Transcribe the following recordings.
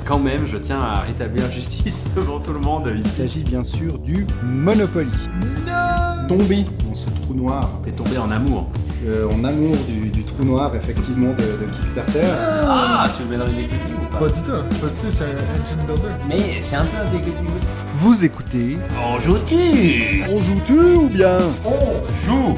quand même, je tiens à rétablir justice devant tout le monde Il ici. s'agit bien sûr du Monopoly. Tombé dans ce trou noir, T'es tombé en amour. en amour du trou noir effectivement de Kickstarter. Ah, tu le mets dans une équipe ou pas? Pas du tout, c'est un engine builder. Mais c'est un peu un dégueu aussi. Vous écoutez On joue-tu? On joue-tu ou bien On joue!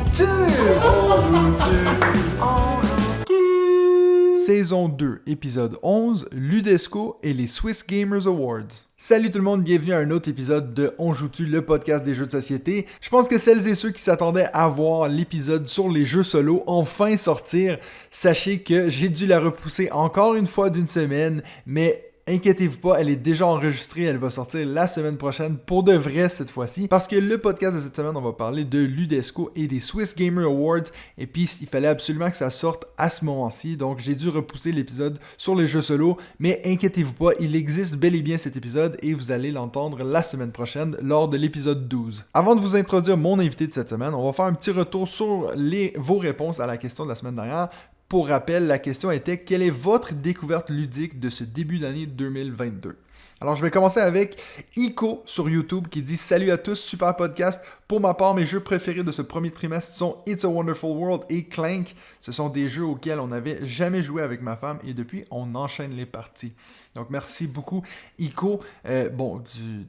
Saison 2, épisode 11, Ludesco et les Swiss Gamers Awards. Salut tout le monde, bienvenue à un autre épisode de On joue-tu, le podcast des jeux de société. Je pense que celles et ceux qui s'attendaient à voir l'épisode sur les jeux solo enfin sortir, sachez que j'ai dû la repousser encore une fois d'une semaine, mais inquiétez-vous pas, elle est déjà enregistrée, elle va sortir la semaine prochaine, pour de vrai cette fois-ci, parce que le podcast de cette semaine, on va parler de Ludesco et des Swiss Gamer Awards, et puis il fallait absolument que ça sorte à ce moment-ci, donc j'ai dû repousser l'épisode sur les jeux solo, mais inquiétez-vous pas, il existe bel et bien cet épisode, et vous allez l'entendre la semaine prochaine, lors de l'épisode 12. Avant de vous introduire mon invité de cette semaine, on va faire un petit retour sur vos réponses à la question de la semaine dernière. Pour rappel, la question était « Quelle est votre découverte ludique de ce début d'année 2022 ?» Alors, je vais commencer avec Ico sur YouTube qui dit « Salut à tous, super podcast. Pour ma part, mes jeux préférés de ce premier trimestre sont It's a Wonderful World et Clank. Ce sont des jeux auxquels on n'avait jamais joué avec ma femme et depuis, on enchaîne les parties. » Donc, merci beaucoup, Ico.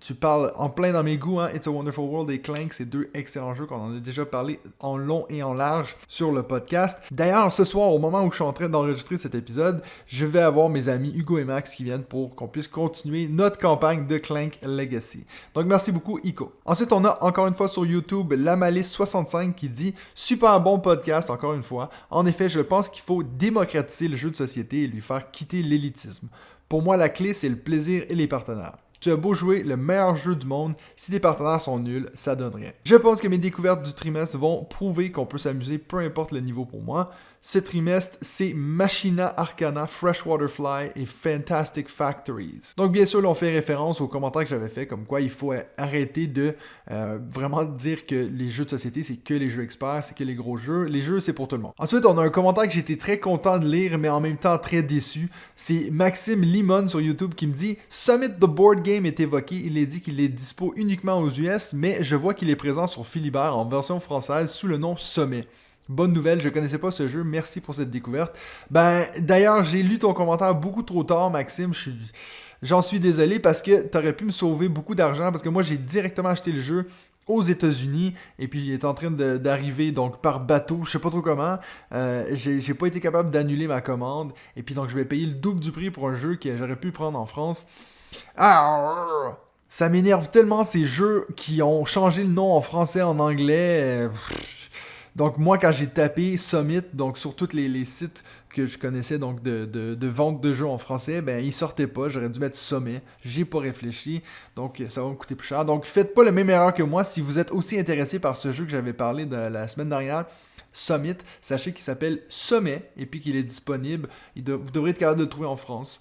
Tu parles en plein dans mes goûts. Hein? It's a Wonderful World et Clank, c'est deux excellents jeux qu'on en a déjà parlé en long et en large sur le podcast. D'ailleurs, ce soir, au moment où je suis en train d'enregistrer cet épisode, je vais avoir mes amis Hugo et Max qui viennent pour qu'on puisse continuer notre campagne de Clank Legacy. Donc, merci beaucoup, Ico. Ensuite, on a encore une fois sur YouTube Lamalice65 qui dit « Super bon podcast, encore une fois. En effet, je pense qu'il faut démocratiser le jeu de société et lui faire quitter l'élitisme. Pour moi, la clé, c'est le plaisir et les partenaires. Tu as beau jouer le meilleur jeu du monde, si tes partenaires sont nuls, ça donne rien. Je pense que mes découvertes du trimestre vont prouver qu'on peut s'amuser peu importe le niveau pour moi. Ce trimestre, c'est Machina Arcana, Freshwater Fly et Fantastic Factories. Donc bien sûr, là, on fait référence aux commentaires que j'avais fait, comme quoi il faut arrêter de vraiment dire que les jeux de société, c'est que les jeux experts, c'est que les gros jeux. Les jeux, c'est pour tout le monde. Ensuite, on a un commentaire que j'étais très content de lire, mais en même temps très déçu. C'est Maxime Limon sur YouTube qui me dit « Summit the Board Game est évoqué. Il est dit qu'il est dispo uniquement aux US, mais je vois qu'il est présent sur Philibert en version française sous le nom Sommet. » Bonne nouvelle, je connaissais pas ce jeu, merci pour cette découverte. D'ailleurs, j'ai lu ton commentaire beaucoup trop tard, Maxime, j'en suis désolé parce que t'aurais pu me sauver beaucoup d'argent, parce que moi j'ai directement acheté le jeu aux États-Unis, et puis il est en train d'arriver donc par bateau, je sais pas trop comment, j'ai pas été capable d'annuler ma commande, et puis donc je vais payer le double du prix pour un jeu que j'aurais pu prendre en France. Ça m'énerve tellement ces jeux qui ont changé le nom en français, en anglais. Donc moi, quand j'ai tapé Summit, donc sur tous les sites que je connaissais donc de vente de jeux en français, ils sortaient pas, j'aurais dû mettre Sommet, j'ai pas réfléchi, donc ça va me coûter plus cher. Donc faites pas la même erreur que moi si vous êtes aussi intéressé par ce jeu que j'avais parlé de la semaine dernière, Summit, sachez qu'il s'appelle Sommet et puis qu'il est disponible, vous devrez être capable de le trouver en France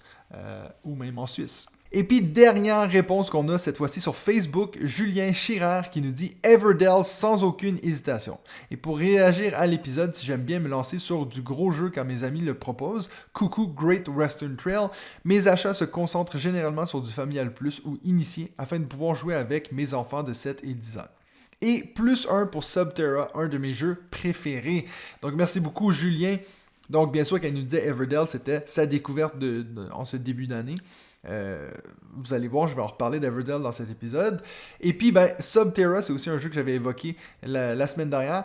ou même en Suisse. Et puis, dernière réponse qu'on a cette fois-ci sur Facebook, Julien Chirard qui nous dit « Everdell sans aucune hésitation ». Et pour réagir à l'épisode, si j'aime bien me lancer sur du gros jeu quand mes amis le proposent, coucou Great Western Trail, mes achats se concentrent généralement sur du familial plus ou initié afin de pouvoir jouer avec mes enfants de 7 et 10 ans. Et plus 1 pour Subterra, un de mes jeux préférés. Donc merci beaucoup Julien. Donc bien sûr, quand il nous disait Everdell, c'était sa découverte en ce début d'année. Vous allez voir, je vais en reparler d'Everdell dans cet épisode. Et puis, Subterra, c'est aussi un jeu que j'avais évoqué la semaine dernière.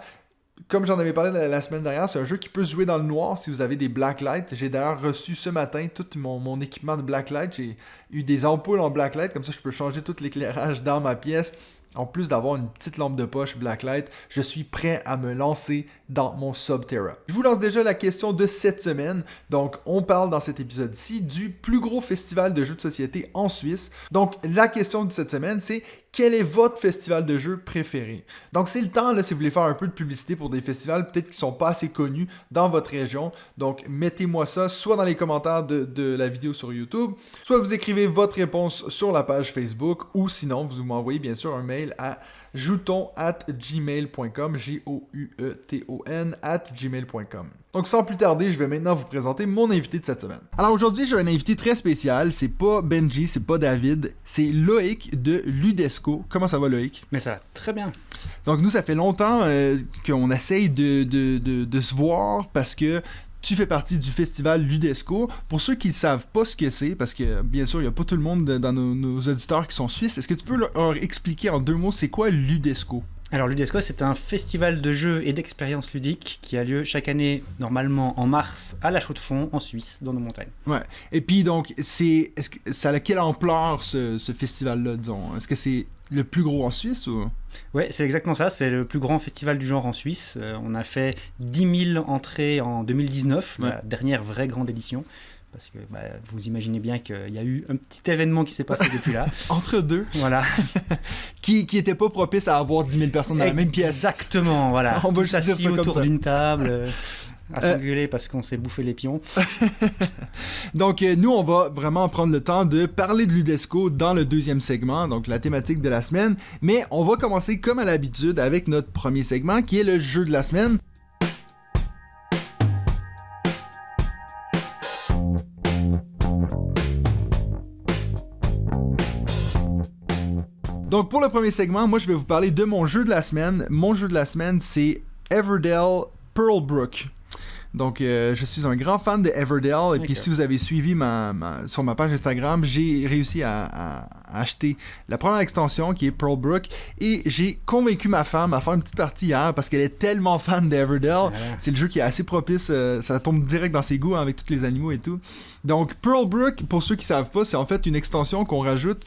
Comme j'en avais parlé la semaine dernière, c'est un jeu qui peut se jouer dans le noir si vous avez des blacklights. J'ai d'ailleurs reçu ce matin tout mon équipement de blacklight. J'ai eu des ampoules en blacklight, comme ça je peux changer tout l'éclairage dans ma pièce. En plus d'avoir une petite lampe de poche Blacklight, je suis prêt à me lancer dans mon Subterra. Je vous lance déjà la question de cette semaine. Donc, on parle dans cet épisode-ci du plus gros festival de jeux de société en Suisse. Donc, la question de cette semaine, c'est quel est votre festival de jeux préféré? Donc, c'est le temps, là, si vous voulez faire un peu de publicité pour des festivals peut-être qui ne sont pas assez connus dans votre région. Donc, mettez-moi ça soit dans les commentaires de la vidéo sur YouTube, soit vous écrivez votre réponse sur la page Facebook, ou sinon, vous m'envoyez bien sûr un mail email à jouton@gmail.com, joueton@gmail.com. Donc sans plus tarder, je vais maintenant vous présenter mon invité de cette semaine. Alors aujourd'hui, j'ai un invité très spécial, c'est pas Benji, c'est pas David, c'est Loïc de Ludesco. Comment ça va Loïc? Mais ça va très bien. Donc nous, ça fait longtemps qu'on essaye de se voir parce que tu fais partie du festival Ludesco. Pour ceux qui ne savent pas ce que c'est, parce que bien sûr, il n'y a pas tout le monde dans nos auditeurs qui sont suisses, est-ce que tu peux leur expliquer en 2 mots, c'est quoi Ludesco? Alors Ludesco, c'est un festival de jeux et d'expériences ludiques qui a lieu chaque année, normalement en mars, à La Chaux-de-Fonds, en Suisse, dans nos montagnes. Ouais. Et puis donc, est-ce que ça a quelle ampleur ce festival-là, disons? Est-ce que c'est le plus gros en Suisse ou... Ouais, c'est exactement ça, c'est le plus grand festival du genre en Suisse. On a fait 10 000 entrées en 2019, ouais. La dernière vraie grande édition. Parce que vous imaginez bien qu'il y a eu un petit événement qui s'est passé depuis là. Entre deux. Voilà. qui était pas propice à avoir 10 000 personnes dans la même pièce. Exactement, voilà. On va Tous juste dire assis ça comme autour ça. d'une table, à s'engueuler parce qu'on s'est bouffé les pions. Donc, nous, on va vraiment prendre le temps de parler de Ludesco dans le 2e segment, donc la thématique de la semaine. Mais on va commencer comme à l'habitude avec notre premier segment qui est le jeu de la semaine. Donc pour le premier segment, moi je vais vous parler de mon jeu de la semaine. Mon jeu de la semaine, c'est Everdell Pearlbrook. Donc je suis un grand fan de Everdell et puis si vous avez suivi sur ma page Instagram, j'ai réussi à acheter la première extension qui est Pearlbrook et j'ai convaincu ma femme à faire une petite partie hier parce qu'elle est tellement fan d'Everdell. Voilà. C'est le jeu qui est assez propice, ça tombe direct dans ses goûts hein, avec tous les animaux et tout. Donc Pearlbrook, pour ceux qui savent pas, c'est en fait une extension qu'on rajoute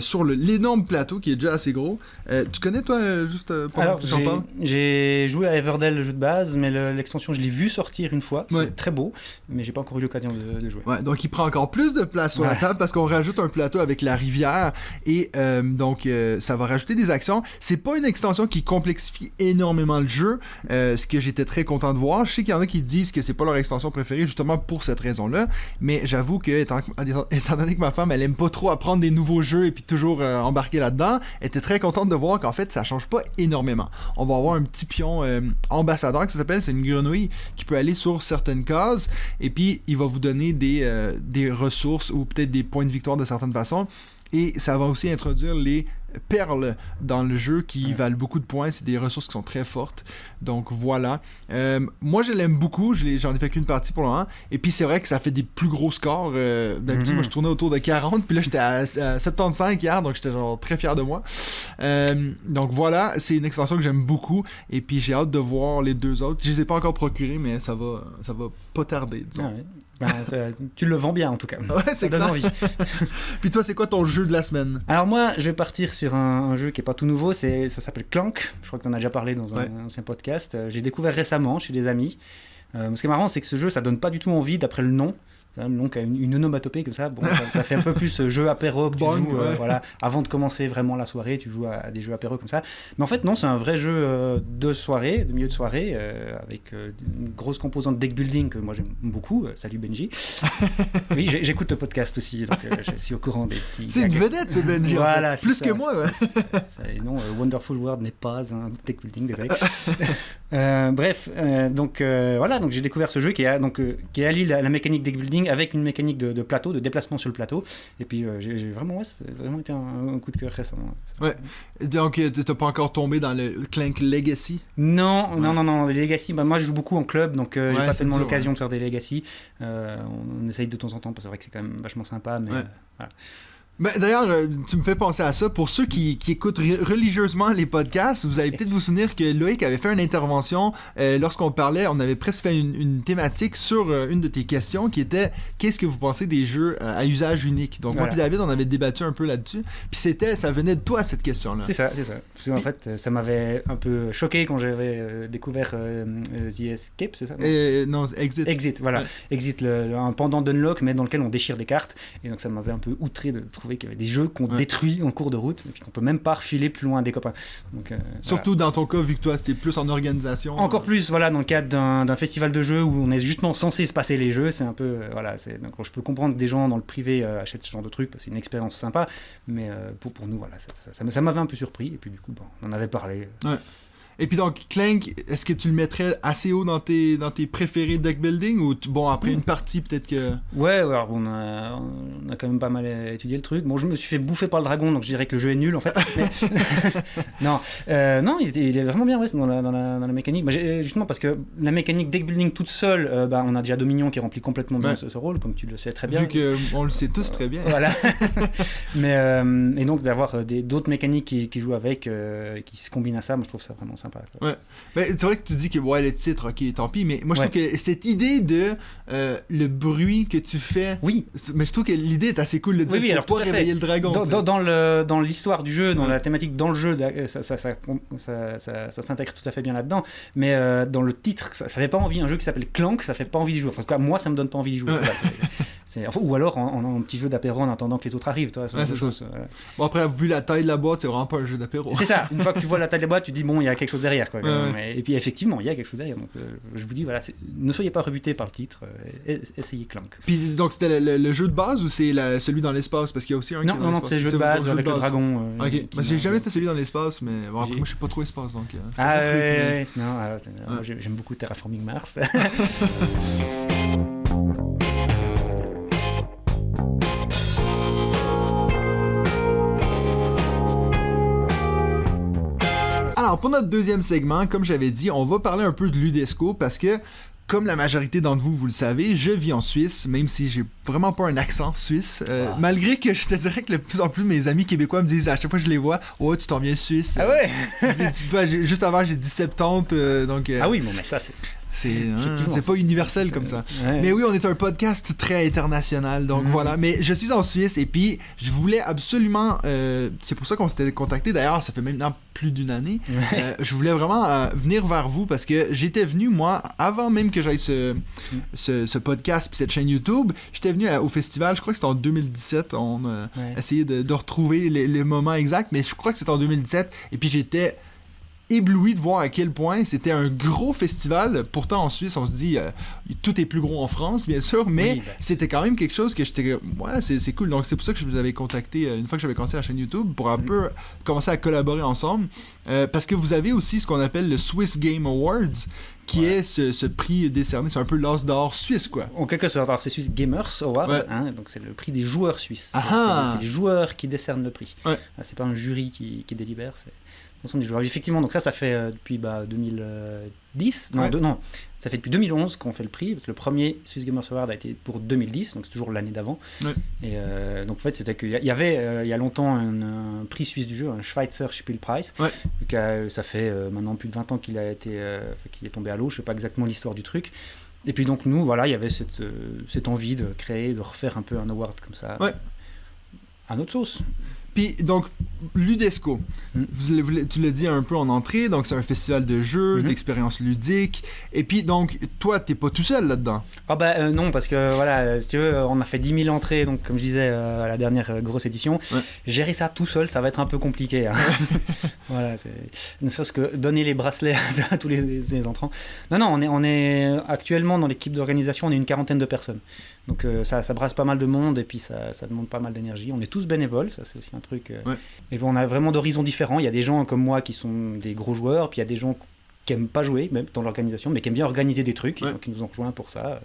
sur l'énorme plateau qui est déjà assez gros. Tu connais toi juste pendant que j'en parle? J'ai joué à Everdell, le jeu de base, mais l'extension je l'ai vu sortir une fois, c'est ouais. très beau, mais j'ai pas encore eu l'occasion de jouer. Ouais, donc il prend encore plus de place sur la table parce qu'on rajoute un plateau avec la rivière et donc ça va rajouter des actions. C'est pas une extension qui complexifie énormément le jeu, ce que j'étais très content de voir. Je sais qu'il y en a qui disent que c'est pas leur extension préférée justement pour cette raison-là, mais j'avoue que étant donné que ma femme elle aime pas trop apprendre des nouveaux jeux et puis toujours embarquer là-dedans, elle était très contente de voir qu'en fait ça change pas énormément. On va avoir un petit pion ambassadeur qui s'appelle, c'est une grenouille qui peut aller sur certaines cases et puis il va vous donner des ressources ou peut-être des points de victoire de certaines façons et ça va aussi introduire les perles dans le jeu qui valent beaucoup de points, c'est des ressources qui sont très fortes, donc voilà. Moi je l'aime beaucoup, j'en ai fait qu'une partie pour le moment et puis c'est vrai que ça fait des plus gros scores, d'habitude moi je tournais autour de 40 puis là j'étais à 75 hier donc j'étais genre très fier de moi. Donc voilà, c'est une extension que j'aime beaucoup et puis j'ai hâte de voir les deux autres, je les ai pas encore procurés mais ça va pas tarder disons. Ah ouais. Tu le vends bien en tout cas. Ouais, c'est ça donne clair. envie. Puis toi, c'est quoi ton jeu de la semaine? Alors moi, je vais partir sur un jeu qui est pas tout nouveau, ça s'appelle Clank. Je crois que tu en as déjà parlé dans un ancien podcast. J'ai découvert récemment chez des amis. Ce qui est marrant, c'est que ce jeu, ça donne pas du tout envie d'après le nom. Le nom qui a une onomatopée comme ça, bon, ça fait un peu plus jeu apéro que tu joues voilà, avant de commencer vraiment la soirée, tu joues à des jeux apéro comme ça. Mais en fait non, c'est un vrai jeu de soirée, de milieu de soirée, avec une grosse composante deck building que moi j'aime beaucoup. Salut Benji. Oui, j'écoute le podcast aussi, donc je suis au courant des petits... C'est une vedette ce Benji, voilà, en fait. Plus ça. Que moi, ouais. Non, Wonderful World n'est pas un deck building, désolé. Bref, donc voilà, donc j'ai découvert ce jeu qui allie la mécanique deck building avec une mécanique de plateau, de déplacement sur le plateau. Et puis j'ai vraiment, c'est vraiment été un coup de cœur récemment. Ouais. Donc t'as pas encore tombé dans le Clank Legacy? Non, les Legacy, moi je joue beaucoup en club, donc j'ai pas tellement l'occasion de faire des Legacy. On essaye de temps en temps, parce que c'est vrai que c'est quand même vachement sympa, mais voilà. Ben, d'ailleurs, tu me fais penser à ça. Pour ceux qui écoutent religieusement les podcasts, vous allez peut-être vous souvenir que Loïc avait fait une intervention lorsqu'on parlait, on avait presque fait une thématique sur une de tes questions qui était « Qu'est-ce que vous pensez des jeux à usage unique ?» Donc moi et David, on avait débattu un peu là-dessus. Puis ça venait de toi, cette question-là. C'est ça. Parce qu'en fait, ça m'avait un peu choqué quand j'avais découvert The Escape, c'est ça? Non, Exit. Exit, voilà. Ouais. Exit, un pendant d'Unlock, mais dans lequel on déchire des cartes. Et donc ça m'avait un peu outré de trouver trouvé qu'il y avait des jeux qu'on détruit en cours de route et puis qu'on peut même pas refiler plus loin des copains. Donc, surtout dans ton cas, vu que toi, c'était plus en organisation. Encore plus, voilà, dans le cadre d'un festival de jeux où on est justement censé se passer les jeux, c'est un peu, voilà, donc je peux comprendre que des gens dans le privé achètent ce genre de trucs parce que c'est une expérience sympa, mais pour nous, voilà, ça m'avait un peu surpris et puis du coup, bon, on en avait parlé. Ouais. Et puis donc, Clank, est-ce que tu le mettrais assez haut dans tes préférés deck building ou bon, après une partie, peut-être que... Ouais, alors on a quand même pas mal étudié le truc. Bon, je me suis fait bouffer par le dragon, donc je dirais que le jeu est nul en fait. Non, il est vraiment bien dans la mécanique. Bah, justement parce que la mécanique deck building toute seule, on a déjà Dominion qui remplit complètement bien ce rôle, comme tu le sais très bien. Vu qu'on le sait tous très bien. Voilà. Mais, et donc d'avoir d'autres mécaniques qui jouent avec, qui se combinent à ça, moi je trouve ça vraiment sympa. Ouais. Ben, c'est vrai que tu dis que le titre, ok, tant pis, mais moi je trouve que cette idée de le bruit que tu fais, oui, mais je trouve que l'idée est assez cool de dire oui, faut pas réveiller le dragon. Dans l'histoire du jeu, dans la thématique dans le jeu, ça s'intègre tout à fait bien là-dedans, mais dans le titre, ça fait pas envie. Un jeu qui s'appelle Clank, ça fait pas envie d'y jouer. Enfin, en tout cas, moi, ça me donne pas envie d'y jouer. Voilà, ou alors en petit jeu d'apéro en attendant que les autres arrivent. Toi, c'est chose, Bon, après, vu la taille de la boîte, c'est vraiment pas un jeu d'apéro. C'est ça. Une fois que tu vois la taille de la boîte, tu dis bon, il y a quelque chose derrière. Quoi, et puis effectivement, il y a quelque chose derrière. Donc, je vous dis, voilà, ne soyez pas rebutés par le titre. Essayez Clank. Puis donc, c'était le jeu de base ou c'est celui dans l'espace? Parce qu'il y a aussi un Non, c'est le jeu de base avec le dragon. Ok, parce que j'ai jamais fait celui dans l'espace, mais bon, après, moi, je suis pas trop espace. Donc, non, j'aime beaucoup Terraforming Mars. Alors, pour notre deuxième segment, comme j'avais dit, on va parler un peu de Ludesco parce que, comme la majorité d'entre vous, vous le savez, je vis en Suisse, même si j'ai vraiment pas un accent suisse. Malgré que je te dirais que de plus en plus mes amis québécois me disent à chaque fois que je les vois, oh, tu t'en viens suisse. Ah ouais? Juste avant, j'ai dit 70, donc... Ah oui, bon, mais ça, c'est pas universel comme ça. Ouais. Mais oui, on est un podcast très international, donc voilà. Mais je suis en Suisse et puis je voulais absolument... c'est pour ça qu'on s'était contacté, d'ailleurs, ça fait maintenant plus d'une année. Je voulais vraiment venir vers vous parce que j'étais venu, moi, avant même que j'aille ce podcast puis cette chaîne YouTube, j'étais venu au festival, je crois que c'était en 2017, on a essayé de retrouver les moments exacts, mais je crois que c'était en 2017 et puis j'étais ébloui de voir à quel point c'était un gros festival. Pourtant en Suisse on se dit tout est plus gros en France bien sûr, mais c'était quand même quelque chose que j'étais c'est cool. Donc c'est pour ça que je vous avais contacté une fois que j'avais commencé la chaîne YouTube pour un peu commencer à collaborer ensemble parce que vous avez aussi ce qu'on appelle le Swiss Game Awards qui est ce prix décerné, c'est un peu l'as d'or suisse quoi. En quelque sorte, alors c'est Swiss Gamers Award, donc c'est le prix des joueurs suisses. C'est les joueurs qui décernent le prix. C'est pas un jury qui délibère, c'est l'ensemble des joueurs. Effectivement, donc ça fait depuis 2010. Non, ça fait depuis 2011 qu'on fait le prix. Parce que le premier Swiss Gamers Award a été pour 2010, donc c'est toujours l'année d'avant. Et donc en fait, c'était qu'il y avait il y a longtemps un prix suisse du jeu, un Schweizer Spielpreis. Ça fait maintenant plus de 20 ans qu'il est tombé à l'eau. Je sais pas exactement l'histoire du truc. Et puis donc nous, voilà, il y avait cette envie de créer, de refaire un peu un award comme ça. À notre sauce. Puis, donc, Ludesco, tu l'as dit un peu en entrée, donc c'est un festival de jeux, d'expériences ludiques, et puis, donc, toi, t'es pas tout seul là-dedans? Non, parce que, voilà, si tu veux, on a fait 10 000 entrées, donc, comme je disais, à la dernière grosse édition, gérer ça tout seul, ça va être un peu compliqué, hein. Voilà, ne serait-ce que donner les bracelets à tous les entrants. Non, on est actuellement dans l'équipe d'organisation, on est une 40aine de personnes. Donc ça brasse pas mal de monde et puis ça demande pas mal d'énergie. On est tous bénévoles, ça c'est aussi un truc. Et puis on a vraiment d'horizons différents. Il y a des gens comme moi qui sont des gros joueurs, puis il y a des gens qui aiment pas jouer, même dans l'organisation, mais qui aiment bien organiser des trucs, donc qui nous ont rejoints pour ça.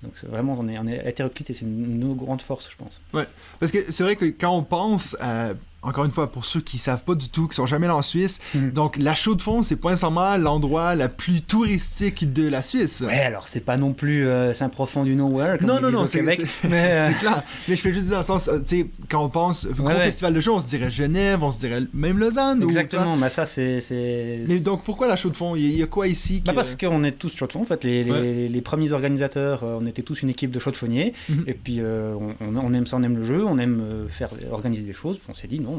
Donc c'est vraiment, on est hétéroclite et c'est une grande force, je pense. Ouais, parce que c'est vrai que quand on pense à... Encore une fois, pour ceux qui savent pas du tout, qui sont jamais allés en Suisse, donc la Chaux-de-Fonds, c'est pas nécessairement l'endroit la plus touristique de la Suisse. Ouais, alors c'est pas non plus Saint-Profond du Nowhere, comme ils disent au Québec. C'est clair. Mais je fais juste dans le sens, tu sais, quand on pense gros festival de jeux, on se dirait Genève, on se dirait même Lausanne. Exactement, mais ça c'est... Mais donc pourquoi la Chaux-de-Fonds? Il y a quoi ici Parce qu'on est tous Chaux-de-Fonds, en fait, les premiers organisateurs, on était tous une équipe de Chaux-de-Fonniers, et puis on aime ça, on aime le jeu, on aime organiser des choses, puis on s'est dit non,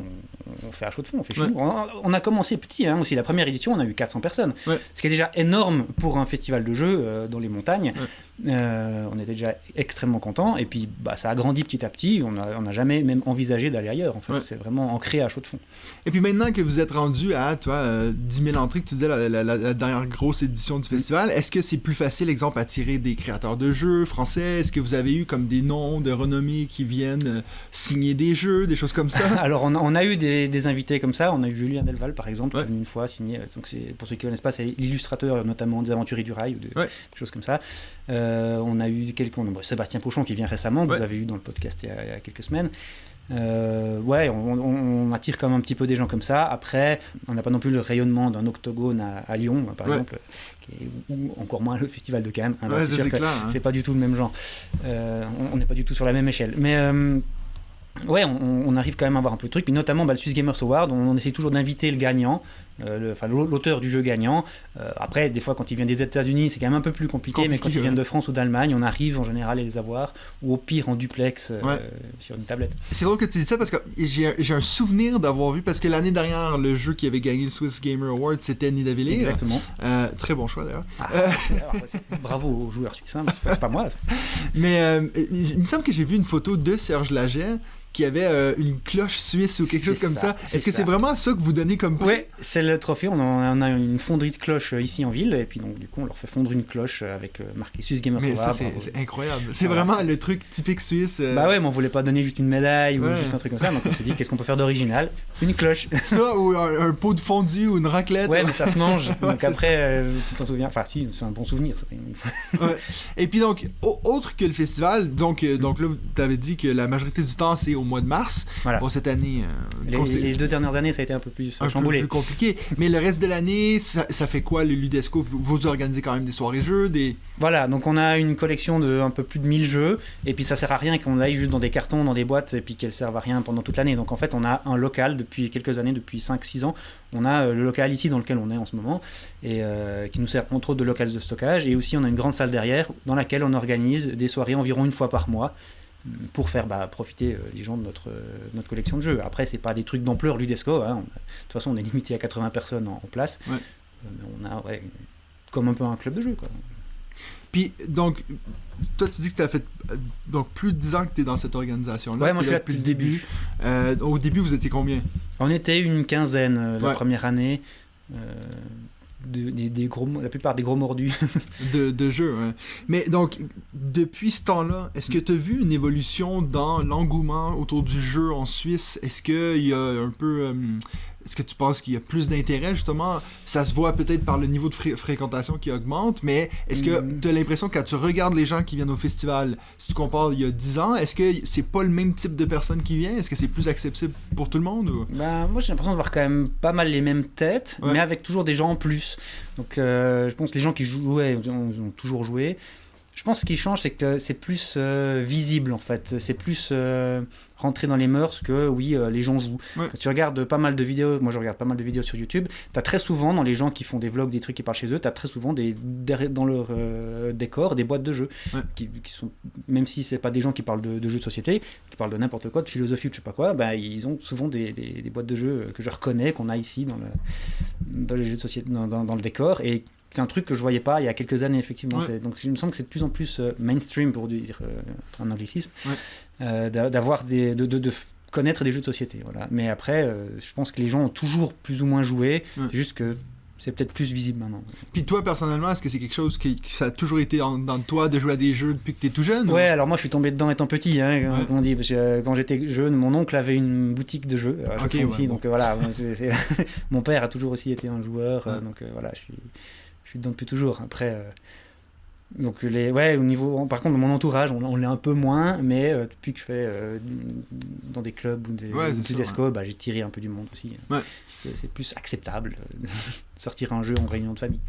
on fait à Chaux-de-Fonds, on fait chez nous. On a commencé petit, hein, aussi la première édition, on a eu 400 personnes, ce qui est déjà énorme pour un festival de jeux dans les montagnes. On était déjà extrêmement contents. Et puis, ça a grandi petit à petit. On n'a jamais même envisagé d'aller ailleurs. En fait, c'est vraiment ancré à chaud de fond. Et puis maintenant que vous êtes rendu à 10 000 entrées, que tu disais la dernière grosse édition du festival, est-ce que c'est plus facile, exemple, attirer des créateurs de jeux français? Est-ce que vous avez eu comme des noms de renommée qui viennent signer des jeux, des choses comme ça? Alors, on a eu des invités comme ça. On a eu Julien Delval, par exemple, qui est venu une fois signer. Donc, pour ceux qui ne connaissent pas, c'est l'illustrateur notamment des Aventuriers du Rail ou des choses comme ça. On a eu Sébastien Pochon qui vient récemment, que vous avez eu dans le podcast il y a quelques semaines. On attire quand même un petit peu des gens comme ça. Après, on n'a pas non plus le rayonnement d'un Octogone à Lyon, par exemple, ou encore moins le Festival de Cannes. C'est sûr que c'est pas du tout le même genre. On n'est pas du tout sur la même échelle. Mais on arrive quand même à avoir un peu de trucs, puis notamment le Swiss Gamers Award, on essaie toujours d'inviter le gagnant, l'auteur du jeu gagnant. Après, des fois, quand il vient des États-Unis, c'est quand même un peu plus compliqué, mais quand ils viennent de France ou d'Allemagne, on arrive en général à les avoir, ou au pire en duplex sur une tablette. C'est drôle que tu dis ça parce que j'ai un souvenir d'avoir vu, parce que l'année dernière, le jeu qui avait gagné le Swiss Gamer Award, c'était Nidavellir. Exactement. Très bon choix d'ailleurs. Bravo aux joueurs suisses, hein, c'est pas moi. Mais il me semble que j'ai vu une photo de Serge Laget qui avait une cloche suisse ou quelque chose comme ça. Est-ce que c'est vraiment ça que vous donnez comme prix? Oui, c'est le trophée. On a une fonderie de cloches ici en ville, et puis donc du coup on leur fait fondre une cloche avec marqué Swiss Gamers Award. Mais ça c'est incroyable. C'est vraiment le truc typique suisse. Mais on voulait pas donner juste une médaille ou juste un truc comme ça, donc on s'est dit qu'est-ce qu'on peut faire d'original? Une cloche. Ça ou un pot de fondue ou une raclette. Ouais, mais ça se mange. Donc après, tu t'en souviens? Enfin si, c'est un bon souvenir. Ça. Et puis donc, autre que le festival, donc là tu avais dit que la majorité du temps c'est au mois de mars. Voilà. Bon, cette année... les 2 dernières années, ça a été un peu plus chamboulé. Un peu plus compliqué. Mais le reste de l'année, ça fait quoi, le Ludesco? Vous organisez quand même des soirées jeux, Voilà, donc on a une collection de un peu plus de 1000 jeux, et puis ça sert à rien qu'on aille juste dans des cartons, dans des boîtes, et puis qu'elles servent à rien pendant toute l'année. Donc en fait, on a un local depuis quelques années, depuis 5-6 ans. On a le local ici dans lequel on est en ce moment, et qui nous sert entre autres de local de stockage, et aussi on a une grande salle derrière dans laquelle on organise des soirées environ une fois par mois, pour faire profiter les gens de notre collection de jeux. Après, c'est pas des trucs d'ampleur Ludesco, hein. De toute façon, on est limité à 80 personnes en place. Mais on a comme un peu un club de jeux, quoi. Puis, donc, toi, tu dis que tu as fait donc, plus de 10 ans que tu es dans cette organisation-là. Ouais, moi, je suis là depuis le début. Au début, vous étiez combien? On était une quinzaine la première année. La plupart des gros mordus de jeux, hein. Mais donc depuis ce temps-là, est-ce que tu as vu une évolution dans l'engouement autour du jeu en Suisse? Est-ce qu'il y a un peu est-ce que tu penses qu'il y a plus d'intérêt, justement? Ça se voit peut-être par le niveau de fréquentation qui augmente, mais est-ce que tu as l'impression que quand tu regardes les gens qui viennent au festival, si tu compares il y a 10 ans, est-ce que c'est pas le même type de personnes qui viennent? Est-ce que c'est plus accessible pour tout le monde? Ou? Moi j'ai l'impression de voir quand même pas mal les mêmes têtes, mais avec toujours des gens en plus. Donc je pense que les gens qui jouaient ont toujours joué. Je pense ce qui change, c'est que c'est plus visible en fait. C'est plus rentrer dans les mœurs que les gens jouent. Quand tu regardes pas mal de vidéos, moi je regarde pas mal de vidéos sur YouTube, t'as très souvent dans les gens qui font des vlogs, des trucs qui parlent chez eux, t'as très souvent dans leur décor des boîtes de jeux qui sont, même si c'est pas des gens qui parlent de jeux de société, qui parlent de n'importe quoi, de philosophie ou je sais pas quoi, ils ont souvent des boîtes de jeux que je reconnais, qu'on a ici dans les jeux de société, dans le décor, et c'est un truc que je voyais pas il y a quelques années, effectivement. Donc il me semble que c'est de plus en plus mainstream, pour dire un anglicisme, d'avoir de connaître des jeux de société. Voilà. Mais après, je pense que les gens ont toujours plus ou moins joué. C'est juste que c'est peut-être plus visible maintenant. Puis toi, personnellement, est-ce que c'est quelque chose qui ça a toujours été dans toi de jouer à des jeux depuis que tu es tout jeune? Ouais, alors moi je suis tombé dedans étant petit, comme on dit. Quand j'étais jeune, mon oncle avait une boutique de jeux. Donc voilà, mon père a toujours aussi été un joueur. Donc voilà, je suis dedans depuis toujours. Après, donc au niveau, par contre, mon entourage, on l'est un peu moins, mais depuis que je fais dans des clubs ou des Ludesco, j'ai tiré un peu du monde aussi. Ouais. C'est plus acceptable de sortir un jeu en réunion de famille.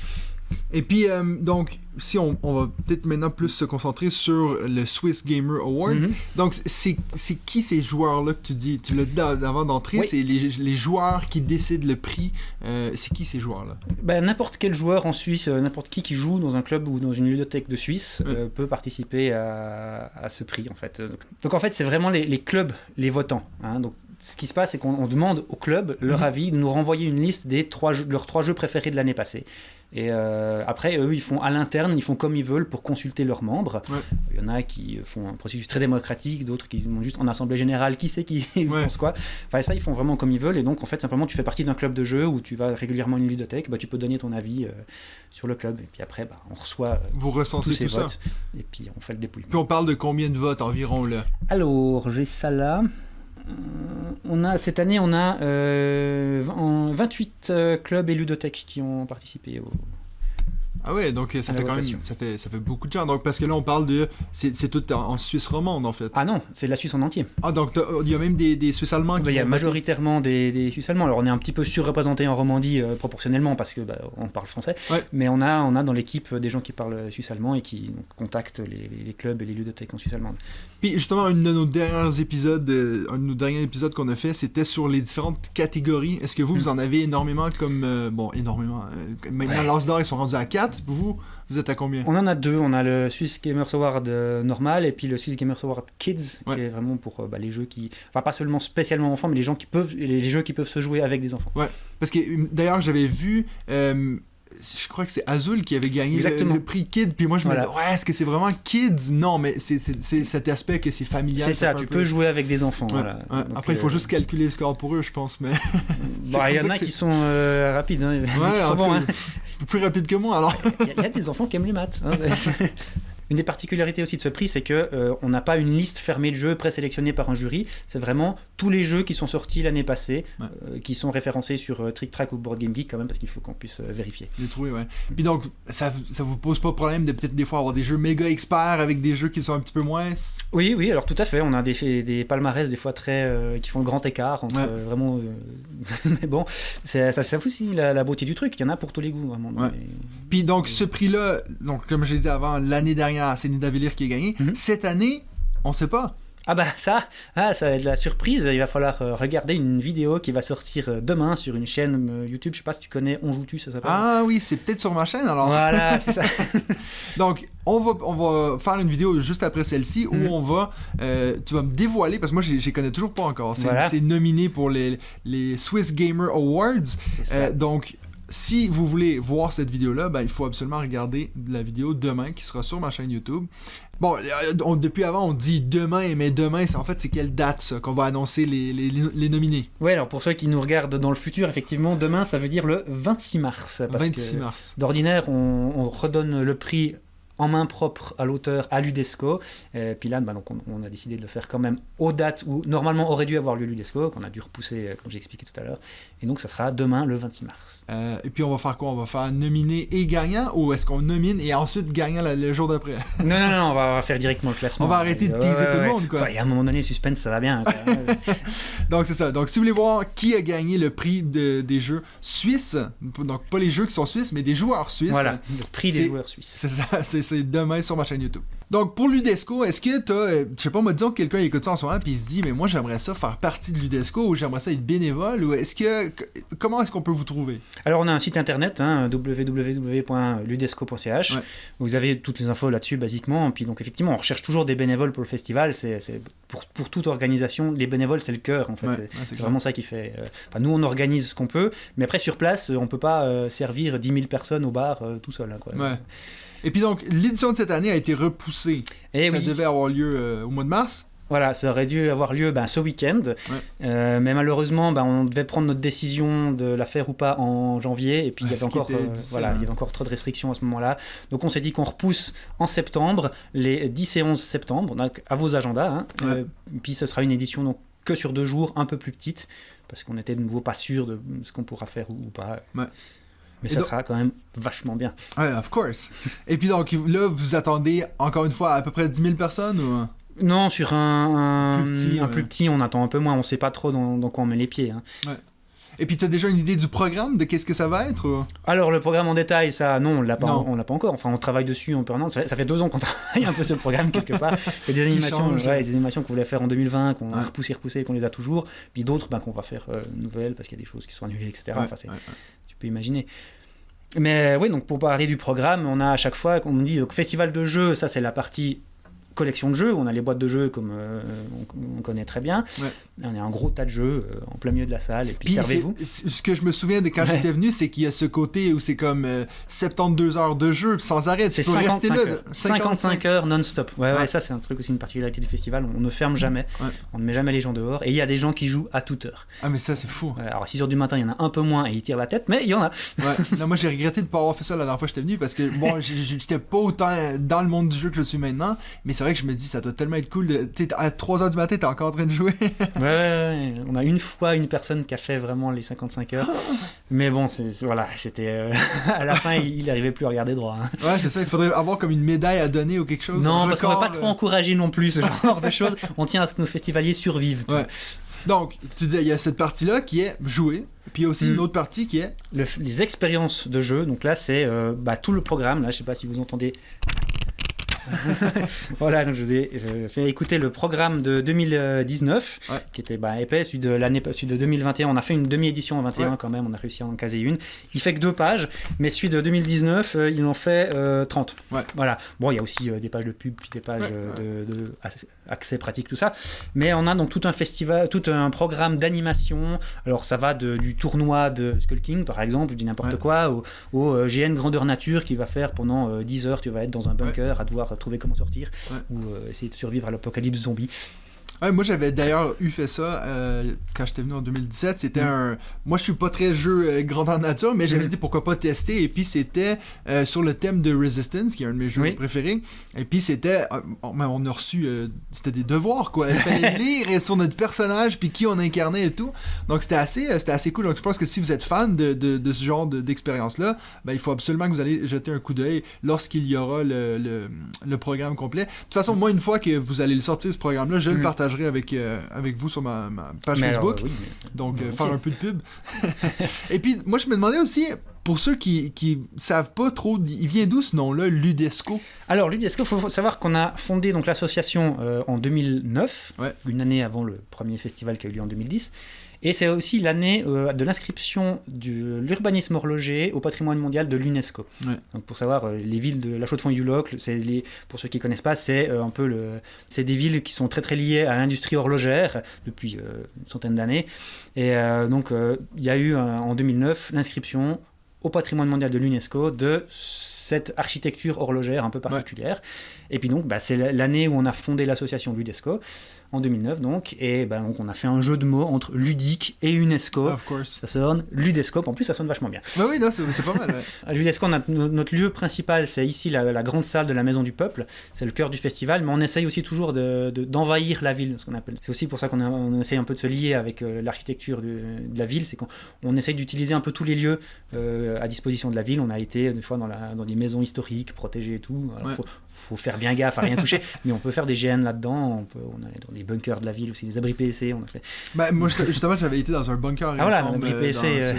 Et puis, donc, si on va peut-être maintenant plus se concentrer sur le Swiss Gamer Award. Donc, c'est qui ces joueurs-là que tu dis? Tu l'as dit avant d'entrer, c'est les joueurs qui décident le prix. C'est qui ces joueurs-là? N'importe quel joueur en Suisse, n'importe qui joue dans un club ou dans une ludothèque de Suisse peut participer à ce prix, en fait. Donc en fait, c'est vraiment les clubs, les votants. Hein. Donc, ce qui se passe, c'est qu'on demande au club leur avis, de nous renvoyer une liste de leurs 3 jeux préférés de l'année passée. Et après, eux, ils font à l'interne, ils font comme ils veulent pour consulter leurs membres. Ouais. Il y en a qui font un processus très démocratique, d'autres qui demandent juste en assemblée générale qui c'est qui pense quoi. Enfin, ça, ils font vraiment comme ils veulent. Et donc, en fait, simplement, tu fais partie d'un club de jeu où tu vas régulièrement à une ludothèque, tu peux donner ton avis sur le club. Et puis après, on reçoit vous recensez tous ces tout votes. Et puis, on fait le dépouillement. Puis on parle de combien de votes environ là? Alors, j'ai ça là. Cette année, on a 28 clubs et ludothèques qui ont participé au... Ah ouais, donc ça fait quand même ça fait beaucoup de gens. Donc parce que là on parle de c'est tout en Suisse romande en fait. Ah non, c'est de la Suisse en entier. Ah donc il y a même des Suisses allemands qui il y a majoritairement des Suisses allemands. Alors on est un petit peu surreprésenté en Romandie proportionnellement parce que on parle français, mais on a dans l'équipe des gens qui parlent suisse allemand et qui contactent les clubs et les lieux-de-tech en Suisse allemande. Puis justement un de nos derniers épisodes qu'on a fait, c'était sur les différentes catégories. Est-ce que vous en avez énormément comme énormément maintenant l'As d'or ils sont rendus à 4. Vous êtes à combien? On en a 2. On a le Swiss Gamers Award normal et puis le Swiss Gamers Award Kids, qui est vraiment pour les jeux qui... Enfin, pas seulement spécialement enfants, mais les jeux qui peuvent se jouer avec des enfants. Ouais, parce que d'ailleurs, j'avais vu... je crois que c'est Azul qui avait gagné le prix Kid, puis moi je me disais, est-ce que c'est vraiment Kids? Non, mais c'est cet aspect que c'est familial. C'est ça, tu peux jouer avec des enfants. Ouais, voilà. Ouais. Donc, après, il faut juste calculer le score pour eux, je pense, mais... il y en a qui sont rapides, hein. Ouais, qui sont bons, hein. Plus rapide que moi, alors. Il y a des enfants qui aiment les maths. Hein. Une des particularités aussi de ce prix, c'est que on n'a pas une liste fermée de jeux présélectionnés par un jury. C'est vraiment tous les jeux qui sont sortis l'année passée, qui sont référencés sur Trick Track ou Board Game Geek quand même, parce qu'il faut qu'on puisse vérifier. Les trouver, ouais. Puis donc, ça vous pose pas de problème de peut-être des fois avoir des jeux méga experts avec des jeux qui sont un petit peu moins... Oui, alors tout à fait. On a des palmarès des fois qui font le grand écart entre vraiment... mais bon, ça fout aussi la beauté du truc. Il y en a pour tous les goûts, vraiment. Ouais. Puis donc, ce prix-là, donc comme j'ai dit avant, l'année dernière, c'est Nida Vellir qui a gagné. Cette année, on sait pas. Ah bah ça va être de la surprise. Il va falloir regarder une vidéo qui va sortir demain sur une chaîne YouTube. Je sais pas si tu connais On Joue-tu, ça s'appelle. Ah oui, c'est peut-être sur ma chaîne alors. Voilà, c'est ça. Donc, on va faire une vidéo juste après celle-ci où on va... tu vas me dévoiler, parce que moi, je les connais toujours pas encore. C'est nominé pour les Swiss Gamer Awards. Donc... Si vous voulez voir cette vidéo-là, il faut absolument regarder la vidéo demain qui sera sur ma chaîne YouTube. Bon, depuis avant, on dit demain, mais demain, c'est quelle date, ça, qu'on va annoncer les nominés? Ouais, alors pour ceux qui nous regardent dans le futur, effectivement, demain, ça veut dire le 26 mars. Parce 26 mars. D'ordinaire, on redonne le prix en main propre à l'auteur à l'UDESCO. Puis là, donc on a décidé de le faire quand même aux dates où normalement aurait dû avoir lieu l'UDESCO, qu'on a dû repousser, comme j'ai expliqué tout à l'heure. Et donc ça sera demain, le 26 mars. Et puis on va faire quoi? On va faire nominer et gagnant, ou est-ce qu'on nomine et ensuite gagnant le jour d'après? Non, on va faire directement le classement. On va arrêter de teaser tout le monde, quoi. À un moment donné, suspense, ça va bien. Donc c'est ça. Donc si vous voulez voir qui a gagné le prix des jeux suisses, donc pas les jeux qui sont suisses, mais des joueurs suisses. Voilà, le prix des joueurs suisses. C'est ça, c'est demain sur ma chaîne YouTube. Donc pour l'UDESCO, est-ce que t'as, je sais pas, disons que quelqu'un écoute ça en ce moment puis il se dit mais moi j'aimerais ça faire partie de l'UDESCO ou j'aimerais ça être bénévole, ou comment est-ce qu'on peut vous trouver? Alors on a un site internet, www.ludesco.ch. Vous avez toutes les infos là-dessus basiquement. Puis donc effectivement on recherche toujours des bénévoles pour le festival. C'est pour toute organisation, les bénévoles c'est le cœur en fait. C'est vraiment ça qui fait. Nous on organise ce qu'on peut, mais après sur place on peut pas servir 10 000 personnes au bar tout seul. Quoi. Ouais. Et puis donc, l'édition de cette année a été repoussée. Ça devait avoir lieu au mois de mars. Voilà, ça aurait dû avoir lieu ce week-end. Mais malheureusement, on devait prendre notre décision de la faire ou pas en janvier. Et puis, il y avait encore trop de restrictions à ce moment-là. Donc, on s'est dit qu'on repousse en septembre, les 10 et 11 septembre, donc à vos agendas. Puis, ce sera une édition donc, que sur 2 jours, un peu plus petite, parce qu'on était de nouveau pas sûr de ce qu'on pourra faire ou pas. Ouais. Mais ça sera quand même vachement bien. Ouais, of course. Et puis donc, là, vous attendez encore une fois à peu près 10 000 personnes ou... Non, sur un plus petit, on attend un peu moins. On sait pas trop dans quoi on met les pieds. Ouais. Et puis, tu as déjà une idée du programme, de qu'est-ce que ça va être ou... Alors, le programme en détail, ça, non, on l'a pas encore. Enfin, on travaille dessus en permanence. Ça fait 2 ans qu'on travaille un peu sur le programme, quelque part. Il y a des animations qu'on voulait faire en 2020, qu'on a repoussé, qu'on les a toujours. Puis d'autres, qu'on va faire nouvelles, parce qu'il y a des choses qui sont annulées, etc. Tu peux imaginer. Mais oui, donc pour parler du programme, on a à chaque fois, on me dit, donc festival de jeux, ça c'est la partie collection de jeux. On a les boîtes de jeux comme on connaît très bien. Ouais. On a un gros tas de jeux en plein milieu de la salle. Et puis servez-vous. Ce que je me souviens de quand j'étais venu, c'est qu'il y a ce côté où c'est comme 72 heures de jeu sans arrêt. Tu C'est peux rester 55 là. heures. 55 heures non-stop. Ouais, ça c'est un truc aussi, une particularité du festival. On ne ferme jamais. Ouais. On ne met jamais les gens dehors. Et il y a des gens qui jouent à toute heure. Ah, mais ça, c'est fou. Alors à 6h du matin, il y en a un peu moins et ils tirent la tête, mais il y en a. Ouais. Non, moi, j'ai regretté de ne pas avoir fait ça la dernière fois que j'étais venu parce que, bon, j'étais pas autant dans le monde du jeu que je le suis maintenant, mais c'est vrai que je me dis, ça doit tellement être cool. Tu sais, à 3h du matin, t'es encore en train de jouer. Ouais. On a une fois une personne qui a fait vraiment les 55 heures. Mais bon, voilà, c'était... à la fin, il n'arrivait plus à regarder droit. Hein. Ouais, c'est ça. Il faudrait avoir comme une médaille à donner ou quelque chose. Non, parce qu'on va pas trop encourager non plus ce genre de choses. On tient à ce que nos festivaliers survivent. Ouais. Donc, tu disais, il y a cette partie-là qui est jouer, puis il y a aussi une autre partie qui est... Les expériences de jeu. Donc là, c'est tout le programme. Là, je sais pas si vous entendez... Voilà, donc je fais écouter le programme de 2019, qui était épais, celui de 2021. On a fait une demi-édition en 21 quand même, on a réussi à en caser une. Il fait que 2 pages, mais celui de 2019, il en fait 30. Ouais. Voilà. Bon, il y a aussi des pages de pub, puis des pages de accès pratique, tout ça. Mais on a donc tout un festival, tout un programme d'animation. Alors ça va du tournoi de Skull King, par exemple, je dis n'importe quoi, au GN Grandeur Nature qui va faire pendant 10 heures, tu vas être dans un bunker à devoir trouver comment sortir ou essayer de survivre à l'apocalypse zombie. Ouais, moi j'avais d'ailleurs fait ça quand j'étais venu en 2017. C'était moi je suis pas très jeu grandeur nature, mais j'avais dit pourquoi pas tester. Et puis c'était sur le thème de Resistance, qui est un de mes jeux préférés. Et puis c'était on a reçu c'était des devoirs quoi. Il fallait lire sur notre personnage puis qui on incarnait et tout. Donc c'était assez cool. Donc je pense que si vous êtes fan de ce genre d'expérience là, ben il faut absolument que vous allez jeter un coup d'œil lorsqu'il y aura le programme complet. De toute façon, moi une fois que vous allez le sortir ce programme là, je le partagerai avec vous sur ma page Facebook. Donc, faire un peu de pub. Et puis, moi, je me demandais aussi, pour ceux qui savent pas trop, il vient d'où ce nom-là, Ludesco? Alors, Ludesco, il faut savoir qu'on a fondé donc, l'association en 2009, une année avant le premier festival qui a eu lieu en 2010. Et c'est aussi l'année de l'inscription de l'urbanisme horloger au patrimoine mondial de l'UNESCO. Donc pour savoir, les villes de La Chaux-de-Fonds-du-Locle, pour ceux qui ne connaissent pas, c'est un peu c'est des villes qui sont très très liées à l'industrie horlogère depuis une centaine d'années. Et donc il y a eu en 2009 l'inscription au patrimoine mondial de l'UNESCO de cette architecture horlogère un peu particulière. Et puis donc, c'est l'année où on a fondé l'association Ludesco, en 2009 donc, et donc on a fait un jeu de mots entre ludique et UNESCO. Ça sonne Ludesco, en plus ça sonne vachement bien. Bah oui, non, c'est pas mal. Ouais. À Ludesco, notre lieu principal, c'est ici la grande salle de la Maison du Peuple, c'est le cœur du festival, mais on essaye aussi toujours d'envahir la ville, ce qu'on appelle. C'est aussi pour ça qu'on essaye un peu de se lier avec l'architecture de la ville, c'est qu'on essaye d'utiliser un peu tous les lieux à disposition de la ville. On a été des fois dans des maisons historiques protégées et tout. Alors, faut faire bien gaffe à rien toucher, mais on peut faire des GN là-dedans, on est dans des bunkers de la ville aussi, des abris PSC, on a fait. Moi justement j'avais été dans un bunker. Ah voilà, un abri PSC.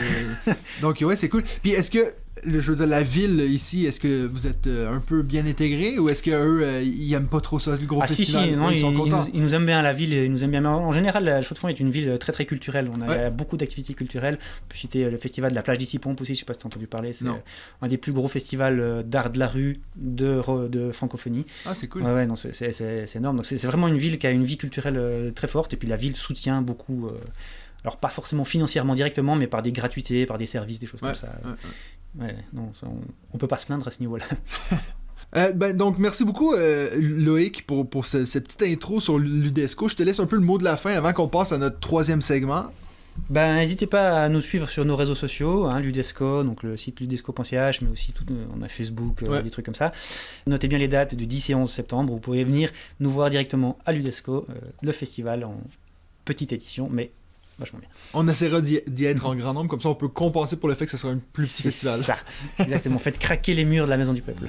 Donc ouais, c'est cool. Puis est-ce que je veux dire, la ville ici, est-ce que vous êtes un peu bien intégrés ou est-ce qu'eux, ils aiment pas trop ça, le gros festival? Non, ils sont contents. Ils nous aiment bien, la ville, ils nous aiment bien. Mais en général, la Chaux-de-Fonds est une ville très très culturelle. On a beaucoup d'activités culturelles. On peut citer le festival de la plage d'Issy-Pompe aussi, je sais pas si tu as entendu parler. C'est un des plus gros festivals d'art de la rue de francophonie. Ah, c'est cool. Ouais, non, c'est énorme. Donc c'est vraiment une ville qui a une vie culturelle très forte et puis la ville soutient beaucoup. Alors pas forcément financièrement directement, mais par des gratuités, par des services, des choses comme ça. Non, on peut pas se plaindre à ce niveau-là. Donc merci beaucoup Loïc pour cette petite intro sur Ludesco. Je te laisse un peu le mot de la fin avant qu'on passe à notre troisième segment. N'hésitez pas à nous suivre sur nos réseaux sociaux, Ludesco, donc le site ludesco.ch, mais aussi on a Facebook, des trucs comme ça. Notez bien les dates du 10 et 11 septembre. Vous pouvez venir nous voir directement à Ludesco, le festival en petite édition, mais vachement bien. On essaiera d'y être en grand nombre, comme ça on peut compenser pour le fait que ce sera un plus petit festival. Ça, exactement. Faites craquer les murs de la Maison du Peuple.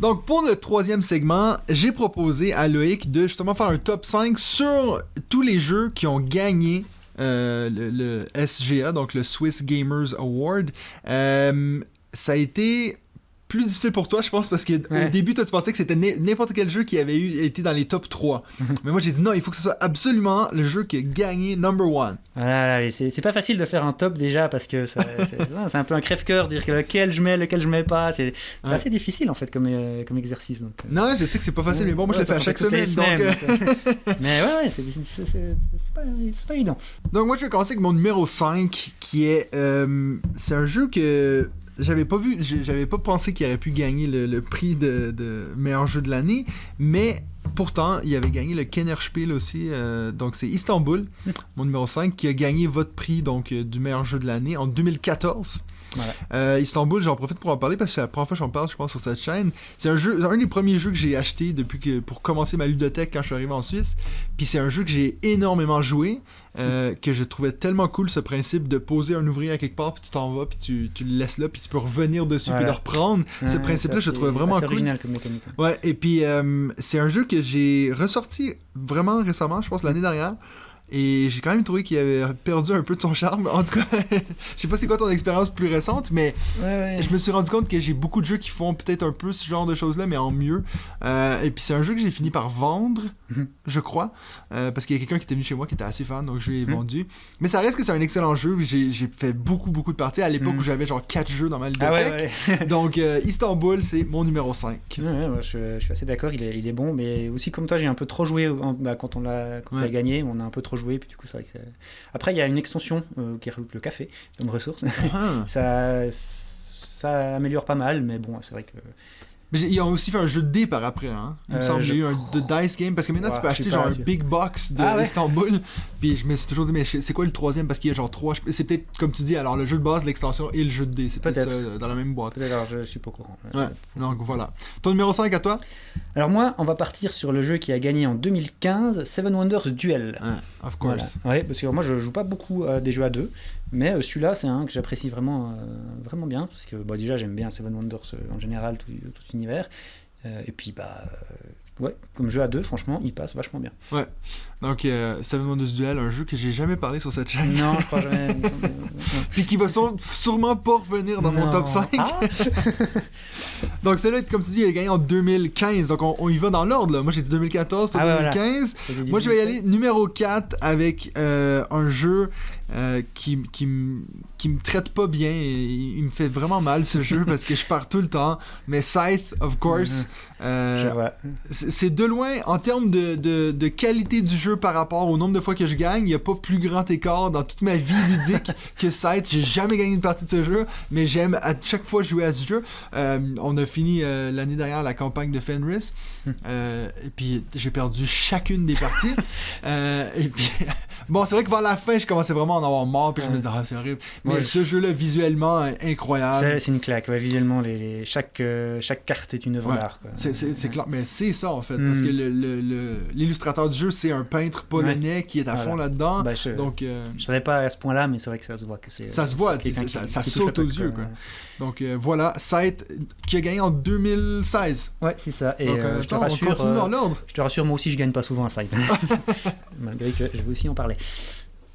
Donc pour le troisième segment, j'ai proposé à Loïc de justement faire un top 5 sur tous les jeux qui ont gagné le SGA, donc le Swiss Gamers Award. Ça a été plus difficile pour toi, je pense, parce qu'au début, toi, tu pensais que c'était n'importe quel jeu qui avait été dans les top 3. Mais moi, j'ai dit non, il faut que ce soit absolument le jeu qui a gagné number 1. Voilà, c'est pas facile de faire un top déjà parce que c'est un peu un crève-cœur de dire lequel je mets pas. C'est assez difficile en fait comme exercice. Donc, non, je sais que c'est pas facile, mais bon, moi je le fais à chaque semaine. Mais ouais, c'est pas évident. Donc moi je vais commencer avec mon numéro 5 qui est. C'est un jeu que. J'avais pas pensé qu'il aurait pu gagner le prix de meilleur jeu de l'année, mais pourtant, il avait gagné le Kennerspiel aussi, donc c'est Istanbul, mon numéro 5, qui a gagné votre prix donc, du meilleur jeu de l'année en 2014. Voilà. Istanbul, j'en profite pour en parler parce que c'est la première fois que j'en parle, je pense, sur cette chaîne. C'est un des premiers jeux que j'ai acheté pour commencer ma ludothèque quand je suis arrivé en Suisse. Puis c'est un jeu que j'ai énormément joué, que je trouvais tellement cool ce principe de poser un ouvrier à quelque part, puis tu t'en vas, puis tu le laisses là, puis tu peux revenir dessus, puis le reprendre. Ce principe-là, je le trouvais vraiment cool. C'est original comme mécanique. Ouais, et puis c'est un jeu que j'ai ressorti vraiment récemment, je pense l'année dernière. Et j'ai quand même trouvé qu'il avait perdu un peu de son charme. En tout cas, je sais pas c'est quoi ton expérience plus récente, mais je me suis rendu compte que j'ai beaucoup de jeux qui font peut-être un peu ce genre de choses-là, mais en mieux. Et puis c'est un jeu que j'ai fini par vendre, je crois, parce qu'il y a quelqu'un qui était venu chez moi qui était assez fan, donc je l'ai vendu. Mais ça reste que c'est un excellent jeu. J'ai fait beaucoup de parties à l'époque où j'avais genre 4 jeux dans ma ludothèque. Donc Istanbul, c'est mon numéro 5. Je suis assez d'accord, il est bon, mais aussi comme toi, j'ai un peu trop joué quand on l'a gagné, on a un peu trop joué, puis du coup c'est vrai que après il y a une extension qui rajoute le café comme ressource. ça améliore pas mal, mais bon, c'est vrai que ils ont aussi fait un jeu de dés par après, hein. Il me semble qu'il y a eu un dice game, parce que maintenant tu peux acheter genre un big box de Istanbul, puis je me suis toujours dit, mais c'est quoi le troisième, parce qu'il y a genre 3, c'est peut-être, comme tu dis, alors le jeu de base, l'extension et le jeu de dés, c'est peut-être ça, dans la même boîte. Peut-être, alors je suis pas au courant. Ouais, donc voilà. Ton numéro 5 à toi? Alors moi, on va partir sur le jeu qui a gagné en 2015, Seven Wonders Duel. Of course. Voilà. Ouais, parce que moi je joue pas beaucoup à des jeux à deux, mais celui-là c'est un que j'apprécie vraiment bien, parce que déjà j'aime bien Seven Wonders en général, tout l'univers. Et puis comme jeu à deux, franchement, il passe vachement bien. Ouais. Donc Seven Wonders Duel, un jeu que j'ai jamais parlé sur cette chaîne. Non, je crois jamais. Puis qui va sûrement pas revenir dans mon top 5. Donc celui-là, comme tu dis, il a gagné en 2015. Donc on y va dans l'ordre là. Moi j'ai dit 2014, toi 2015. Voilà. Moi je vais y aller numéro 4 avec un jeu qui me traite pas bien, et il me fait vraiment mal ce jeu parce que je pars tout le temps, mais Scythe, of course, c'est de loin en termes de qualité du jeu par rapport au nombre de fois que je gagne, il n'y a pas plus grand écart dans toute ma vie ludique que Scythe. J'ai jamais gagné une partie de ce jeu, mais j'aime à chaque fois jouer à ce jeu. On a fini l'année dernière la campagne de Fenris, et puis j'ai perdu chacune des parties, et puis bon, c'est vrai que vers la fin je commençais vraiment à en avoir marre, puis je me disais c'est horrible, mais ce jeu là visuellement incroyable. C'est une claque, visuellement chaque carte est une œuvre d'art, quoi. C'est clair, mais c'est ça en fait, parce que l'illustrateur du jeu c'est un peintre polonais qui est à fond là-dedans. Donc je savais pas à ce point là, mais c'est vrai que ça se voit que ça se voit, ça saute aux yeux, quoi. Donc voilà, Scythe qui a gagné en 2016. Ouais, c'est ça. Et donc, je te rassure, on continue dans l'ordre. Je te rassure, moi aussi je gagne pas souvent à Scythe. Malgré que je vais aussi en parler.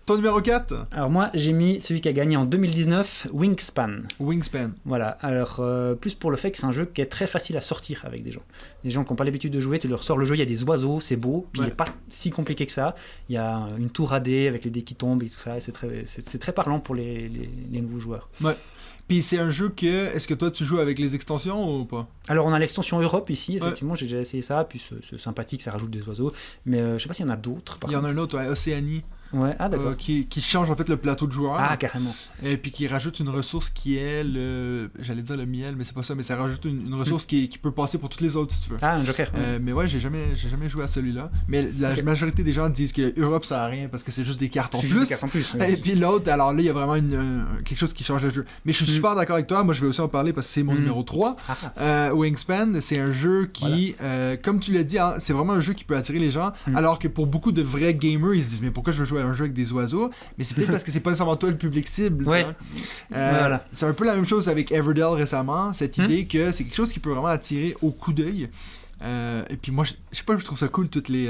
Ton numéro 4? Alors moi, j'ai mis celui qui a gagné en 2019, Wingspan. Voilà, alors plus pour le fait que c'est un jeu qui est très facile à sortir avec des gens. Des gens qui n'ont pas l'habitude de jouer, tu leur sors le jeu, il y a des oiseaux, c'est beau, puis il n'est pas si compliqué que ça. Il y a une tour à dés avec les dés qui tombent et tout ça, et c'est très parlant pour les nouveaux joueurs. Ouais. Puis c'est un jeu est-ce que toi tu joues avec les extensions ou pas? Alors on a l'extension Europe ici, effectivement, j'ai déjà essayé ça, puis c'est sympathique, ça rajoute des oiseaux, mais je sais pas s'il y en a d'autres. Il y en a un autre, Océanie. Ouais, d'accord. Qui change en fait le plateau de joueurs. Ah, carrément. Et puis qui rajoute une ressource qui est j'allais dire le miel, mais c'est pas ça, mais ça rajoute une ressource qui peut passer pour toutes les autres si tu veux. Ah, un joker. Mais ouais, j'ai jamais joué à celui-là. Mais la majorité des gens disent que Europe ça a rien parce que c'est juste des cartes en plus. Et puis l'autre, alors là, il y a vraiment quelque chose qui change le jeu. Mais je suis super d'accord avec toi, moi je vais aussi en parler parce que c'est mon numéro 3. Wingspan, c'est un jeu qui, comme tu l'as dit, hein, c'est vraiment un jeu qui peut attirer les gens, alors que pour beaucoup de vrais gamers, ils se disent mais pourquoi je veux jouer à un jeu avec des oiseaux? Mais c'est peut-être parce que c'est pas nécessairement toi le public cible. C'est un peu la même chose avec Everdell récemment, cette idée que c'est quelque chose qui peut vraiment attirer au coup d'œil. Et puis moi, je sais pas, je trouve ça cool, tous les,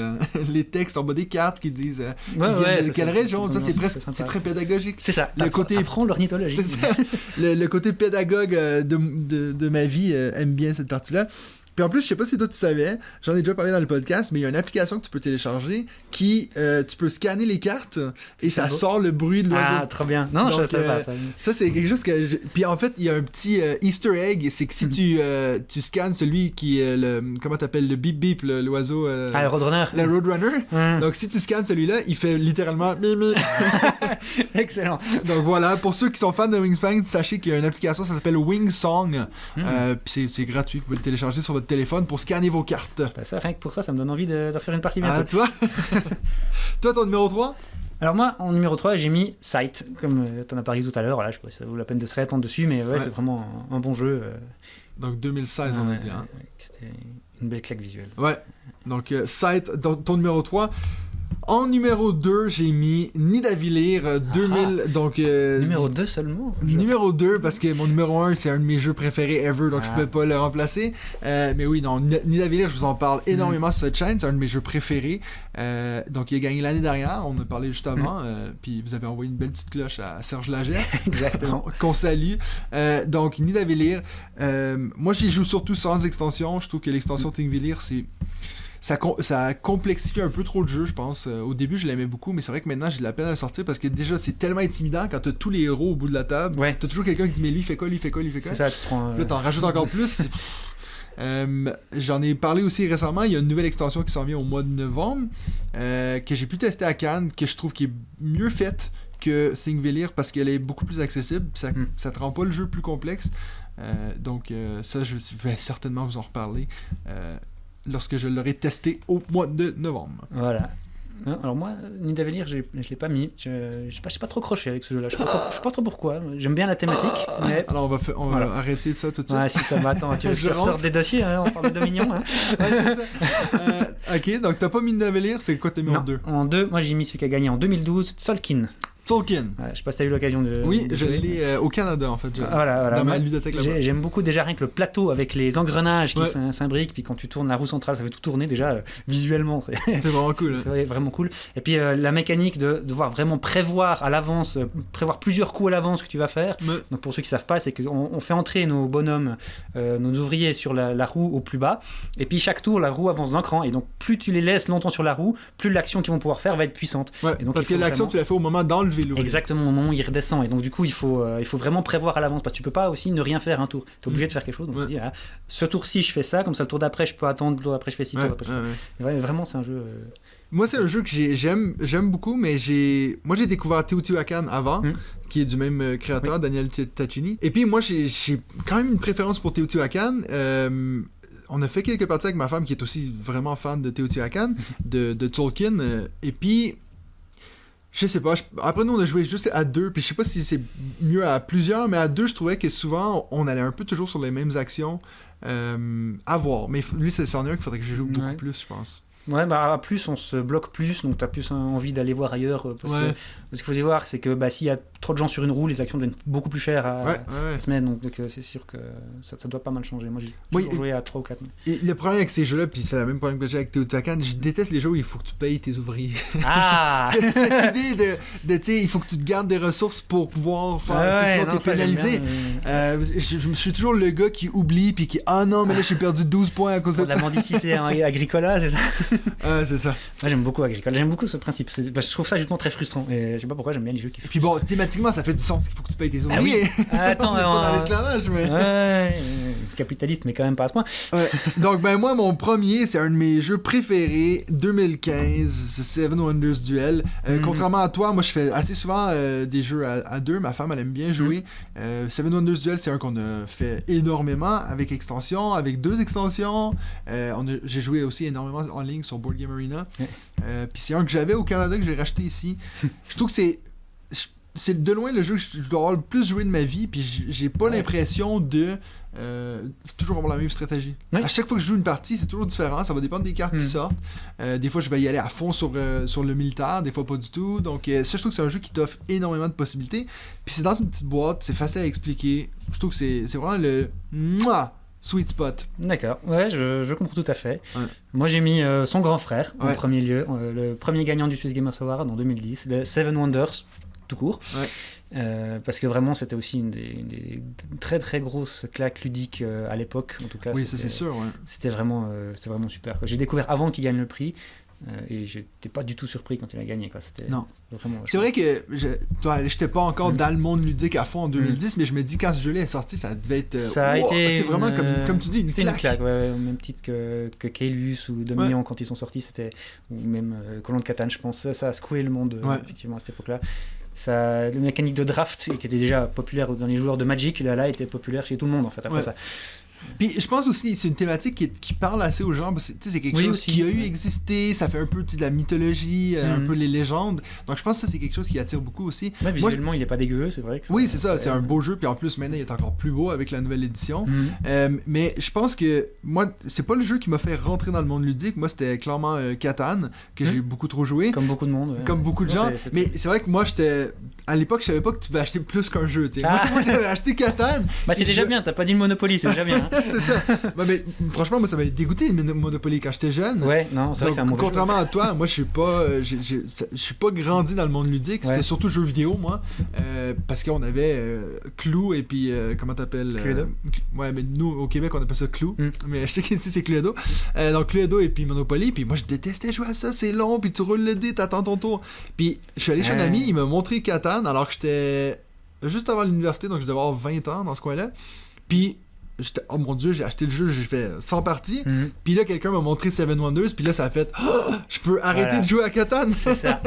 les textes en bas des cartes qui disent ils Ouais, viennent de ça, quelle c'est- région, ça c'est c'est presque, sympa. c'est très pédagogique. C'est ça, Le côté- apprends l'ornithologie. C'est ça. Le côté pédagogue de ma vie aime bien cette partie-là. Puis en plus, je sais pas si toi tu savais, j'en ai déjà parlé dans le podcast, mais il y a une application que tu peux télécharger qui, tu peux scanner les cartes et ça beau. sort le bruit de l'oiseau. Ah, trop bien. Non, je Donc, sais pas ça. Ça, c'est quelque chose que... Puis en fait, il y a un petit Easter egg, c'est que si tu scannes celui qui est le... Comment t'appelles? Le beep beep, l'oiseau... Ah, le Roadrunner. le Roadrunner. Hum. Donc si tu scannes celui-là, il fait littéralement mimi. Excellent. Donc voilà, pour ceux qui sont fans de Wingspan, sachez qu'il y a une application, ça s'appelle Wingsong. Puis c'est gratuit, vous pouvez le télécharger sur votre téléphone pour scanner vos cartes. Bah, ça, rien que pour ça, ça me donne envie de refaire une partie bientôt. Ah, toi? Toi, ton numéro 3? Alors moi, en numéro 3, j'ai mis Sight, comme t'en as parlé tout à l'heure. Voilà, je sais pas si ça vaut la peine de se réattendre dessus, mais ouais. C'est vraiment un bon jeu. Donc 2016, on a Ouais, dit. Hein? C'était une belle claque visuelle. Ouais. Donc, Sight, ton numéro 3. En numéro 2, j'ai mis Nidavellir 2000. Donc, Numéro 2 seulement. Numéro 2, parce que mon numéro 1, c'est un de mes jeux préférés ever, donc je Ah. pouvais pas le remplacer. Mais oui, non, Nidavellir, je vous en parle énormément sur cette chaîne, c'est un de mes jeux préférés. Donc, il a gagné l'année dernière, on en a parlé juste avant, puis vous avez envoyé une belle petite cloche à Serge Lagère. Exactement. Qu'on salue. Donc, Nidavellir, moi j'y joue surtout sans extension. Je trouve que l'extension Thingvellir, ça complexifie un peu trop le jeu, je pense. Au début, je l'aimais beaucoup, mais c'est vrai que maintenant, j'ai de la peine à le sortir parce que déjà, c'est tellement intimidant quand t'as tous les héros au bout de la table. Ouais. T'as toujours quelqu'un qui dit, mais lui, il fait quoi, lui, il fait quoi, lui, il fait quoi. C'est ça, tu prends. Puis là, t'en rajoutes encore plus. J'en ai parlé aussi récemment. Il y a une nouvelle extension qui s'en vient au mois de novembre que j'ai pu tester à Cannes, que je trouve qui est mieux faite que Thingvellir parce qu'elle est beaucoup plus accessible. Ça te rend pas le jeu plus complexe. Donc, ça, je vais certainement vous en reparler lorsque je l'aurai testé au mois de novembre. Voilà. Hein, alors moi, Nidavellir, je l'ai pas mis. Je sais pas trop croché avec ce jeu-là. Je sais pas trop pourquoi. J'aime bien la thématique, mais... Alors, on va Voilà. arrêter ça tout de suite. Ouais, si ça va, attends, tu Je ressors rentre. des dossiers, hein, on parle de Dominion. Hein. Ouais, c'est ça. Ok, donc t'as pas mis Nidavellir, c'est quoi tes numéro Non, 2? en 2, moi j'ai mis celui qui a gagné en 2012, Tolkien. Tolkien. Ouais, je sais pas si t'as eu l'occasion de... Oui, de je jouer. l'ai au Canada en fait. Voilà. Dans ma Moi, ludothèque là-bas. j'aime beaucoup déjà rien que le plateau avec les engrenages qui Ouais. s'imbriquent, puis quand tu tournes la roue centrale, ça fait tout tourner déjà visuellement. C'est vraiment cool. Hein. C'est vraiment cool. Et puis la mécanique de devoir vraiment prévoir à l'avance, prévoir plusieurs coups à l'avance que tu vas faire. Mais- Donc pour ceux qui savent pas, c'est qu'on fait entrer nos bonhommes, nos ouvriers sur la roue au plus bas, et puis chaque tour la roue avance d'un cran, et donc plus tu les laisses longtemps sur la roue, plus l'action qu'ils vont pouvoir faire va être puissante. Ouais, Et donc, parce il que faut l'action vraiment- tu l'as fait au moment d'enlever l'ouvrier. Exactement, au moment où il redescend, et donc du coup il faut vraiment prévoir à l'avance, parce que tu peux pas aussi ne rien faire un tour, tu es obligé de faire quelque chose. Donc Ouais. tu dis, ah, ce tour-ci je fais ça, comme ça le tour d'après je peux attendre, le tour d'après je fais ci, le Ouais, tour d'après je fais ouais, ça. ouais. Ouais, vraiment c'est un jeu... Moi, c'est un jeu que j'aime beaucoup, mais j'ai découvert Teotihuacan avant, qui est du même créateur, Daniel Tacchini. Et puis moi, j'ai quand même une préférence pour Teotihuacan. On a fait quelques parties avec ma femme qui est aussi vraiment fan de Teotihuacan, de Tolkien. Et puis, je sais pas, après nous on a joué juste à deux, puis je sais pas si c'est mieux à plusieurs, mais à deux, je trouvais que souvent on allait un peu toujours sur les mêmes actions à voir. Mais lui, c'en est un qu'il faudrait que je joue beaucoup Ouais. plus, je pense. Ouais, bah à plus on se bloque plus, donc t'as plus envie d'aller voir ailleurs. Parce Ouais. qu'il faut y voir, c'est que bah, s'il y a trop de gens sur une roue, les actions deviennent beaucoup plus chères à Ouais. se mettre, donc c'est sûr que ça doit pas mal changer. Moi j'ai Oui, toujours joué à 3 ou 4. Et le problème avec ces jeux-là, puis c'est le même problème que j'ai avec Teotihuacan, je déteste les jeux où il faut que tu payes tes ouvriers. Ah Cette idée de tu sais, il faut que tu te gardes des ressources pour pouvoir faire, tu sais, sinon t'es pénalisé. Je suis toujours le gars qui oublie, puis qui, ah non, mais là j'ai perdu 12 points à cause Pour de de la ça. mendicité Agricola, c'est ça. Ah, c'est ça. Moi j'aime beaucoup Agricola, j'aime beaucoup ce principe. Je trouve ça justement très frustrant. Et je sais pas pourquoi j'aime bien les jeux qui Et puis bon, thématiquement, ça fait du sens qu'il faut que tu payes tes Ah oui. ouvriers. Attends, On est pas dans l'esclavage, mais... Ouais, capitaliste, mais quand même pas à ce point. Ouais. Donc, ben moi, mon premier, c'est un de mes jeux préférés, 2015, c'est Seven Wonders Duel. Contrairement à toi, moi, je fais assez souvent des jeux à deux. Ma femme, elle aime bien jouer. Seven Wonders Duel, c'est un qu'on a fait énormément, avec extensions, avec 2 extensions. J'ai joué aussi énormément en ligne sur Board Game Arena. Puis c'est un que j'avais au Canada, que j'ai racheté ici. Je trouve que c'est de loin le jeu que je dois avoir le plus joué de ma vie, puis j'ai pas l'impression de toujours avoir la même stratégie. Oui. À chaque fois que je joue une partie, c'est toujours différent, ça va dépendre des cartes qui sortent. Des fois, je vais y aller à fond sur le militaire, des fois pas du tout. Donc ça, je trouve que c'est un jeu qui t'offre énormément de possibilités. Puis c'est dans une petite boîte, c'est facile à expliquer. Je trouve que c'est vraiment le sweet spot. D'accord, ouais, je comprends tout à fait. Ouais. Moi, j'ai mis son grand frère en Ouais. premier lieu, le premier gagnant du Swiss Gamers Award en 2010, le Seven Wonders, tout court. Ouais. Parce que vraiment, c'était aussi une des très très grosses claques ludiques à l'époque, en tout cas. Oui, ça c'est sûr, ouais. C'était vraiment super, quoi. J'ai découvert avant qu'il gagne le prix. Et j'étais pas du tout surpris quand il a gagné, quoi. Non. Vraiment, C'est vrai que j'étais pas encore dans le monde ludique à fond en 2010, mais je me dis quand ce jeu-là est sorti, ça devait être ça a été c'est vraiment comme tu dis une c'est claque. ouais, au même titre que Caylus ou Dominion quand ils sont sortis, c'était ou même Colon de Catane, je pense ça a secoué le monde effectivement à cette époque-là. Ça, la mécanique de draft qui était déjà populaire dans les joueurs de Magic, là était populaire chez tout le monde en fait après ça. Puis je pense aussi c'est une thématique qui parle assez aux gens parce que c'est quelque chose aussi, qui a eu existé, ça fait un peu de la mythologie, un peu les légendes. Donc je pense que ça c'est quelque chose qui attire beaucoup aussi. Ouais, visuellement il est pas dégueu, c'est vrai que oui, c'est ça, c'est un beau jeu puis en plus maintenant il est encore plus beau avec la nouvelle édition. Mais je pense que moi c'est pas le jeu qui m'a fait rentrer dans le monde ludique, moi c'était clairement Catan que j'ai beaucoup trop joué. Comme beaucoup de monde. Comme beaucoup de gens. Mais c'est vrai que moi j'étais à l'époque, je savais pas que tu pouvais acheter plus qu'un jeu. Moi, j'avais acheté Catan. Bah, c'est déjà bien, t'as pas dit le Monopoly, c'est déjà bien. Hein. C'est ça. Mais franchement, moi, ça m'avait dégoûté le Monopoly quand j'étais jeune. Ouais, non, c'est vrai que c'est un mauvais contrairement à toi, moi, je suis pas grandi dans le monde ludique. C'était surtout jeux vidéo, moi. Parce qu'on avait Clou et puis, comment t'appelles Cluedo. Ouais, mais nous, au Québec, on appelle ça Clou. Mais je sais qu'ici, c'est Cluedo. Donc, Cluedo et puis Monopoly. Puis moi, je détestais jouer à ça. C'est long, puis tu roules le dé, t'attends ton tour. Puis je suis allé chez un ami, il m'a montré Catan alors que j'étais juste avant l'université, donc je devais avoir 20 ans dans ce coin-là. Puis j'étais, oh mon dieu, j'ai acheté le jeu, j'ai fait 100 parties. Puis là, quelqu'un m'a montré Seven Wonders, puis là, ça a fait oh, je peux arrêter de jouer à Catan. C'est ça.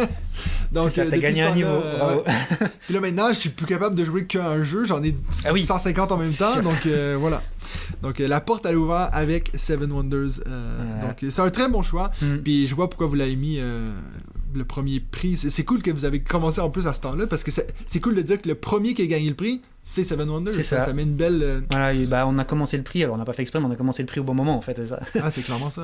Donc, t'as gagné un niveau. Bravo. Puis là, maintenant, je suis plus capable de jouer qu'un jeu, j'en ai 150 en même temps. Sûr. Donc voilà. Donc la porte, elle est ouverte avec Seven Wonders. Donc c'est un très bon choix. Puis je vois pourquoi vous l'avez mis. Le premier prix, c'est cool que vous avez commencé en plus à ce temps-là parce que c'est cool de dire que le premier qui a gagné le prix, c'est Seven Wonders. C'est ça. Ça met une belle. Voilà, et on a commencé le prix, alors on n'a pas fait exprès, mais on a commencé le prix au bon moment en fait, c'est ça. Ah, c'est clairement ça.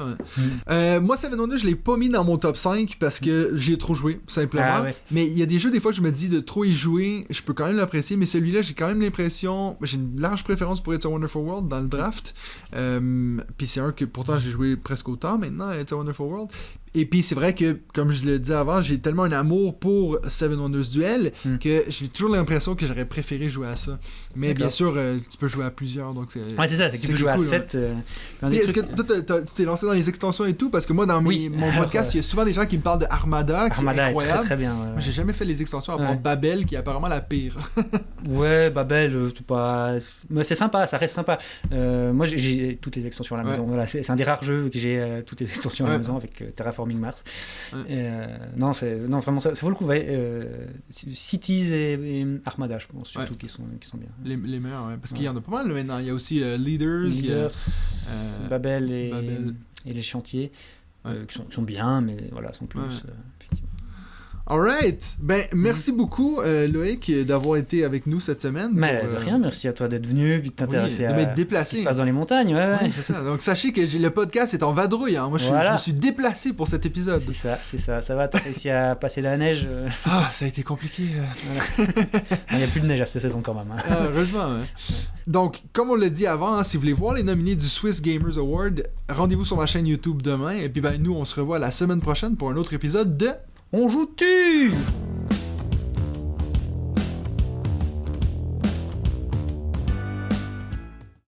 Ouais. Moi, Seven Wonders, je l'ai pas mis dans mon top 5 parce que j'y ai trop joué, simplement. Ah, ouais. Mais il y a des jeux, des fois, je me dis de trop y jouer, je peux quand même l'apprécier, mais celui-là, j'ai quand même l'impression. J'ai une large préférence pour It's a Wonderful World dans le draft. Puis c'est un que pourtant j'ai joué presque autant maintenant, It's a Wonderful World. Et puis c'est vrai que, comme je le disais avant, j'ai tellement un amour pour Seven Wonders Duel que j'ai toujours l'impression que j'aurais préféré jouer à ça. Mais bien sûr, tu peux jouer à plusieurs. Donc ouais, c'est ça, c'est que tu peux jouer à 7. Est-ce que toi, tu t'es lancé dans les extensions et tout? Parce que moi, dans mon podcast, il y a souvent des gens qui me parlent de Armada. Armada est incroyable. Est très bien. Ouais. Moi, j'ai jamais fait les extensions à part Babel, qui est apparemment la pire. Ouais, Babel, c'est pas. Mais c'est sympa, ça reste sympa. Moi, j'ai toutes les extensions à la maison. Voilà, c'est un des rares jeux que j'ai toutes les extensions à la maison avec Terraforming Mars. Non, vraiment, ça vaut le coup. Cities et Armada, je pense, surtout qui sont bien. Les meilleurs, parce qu'il y en a pas mal maintenant. Il y a aussi Leaders, Babel et les chantiers qui sont bien, mais voilà, sont plus. Effectivement. Alright, merci beaucoup Loïc d'avoir été avec nous cette semaine. Mais de rien, merci à toi d'être venu et de t'intéresser à m'être déplacé. Ce qui se passe dans les montagnes. Ouais, c'est ça. Donc sachez que le podcast est en vadrouille. Moi je me suis déplacé pour cet épisode. C'est ça. Ça va, t'as réussi à passer la neige. Ah, ça a été compliqué. Voilà. Il n'y a plus de neige à cette saison quand même. Heureusement. Donc, comme on l'a dit avant, si vous voulez voir les nominés du Swiss Gamers Award, rendez-vous sur ma chaîne YouTube demain. Et puis nous, on se revoit la semaine prochaine pour un autre épisode de On joue-tu?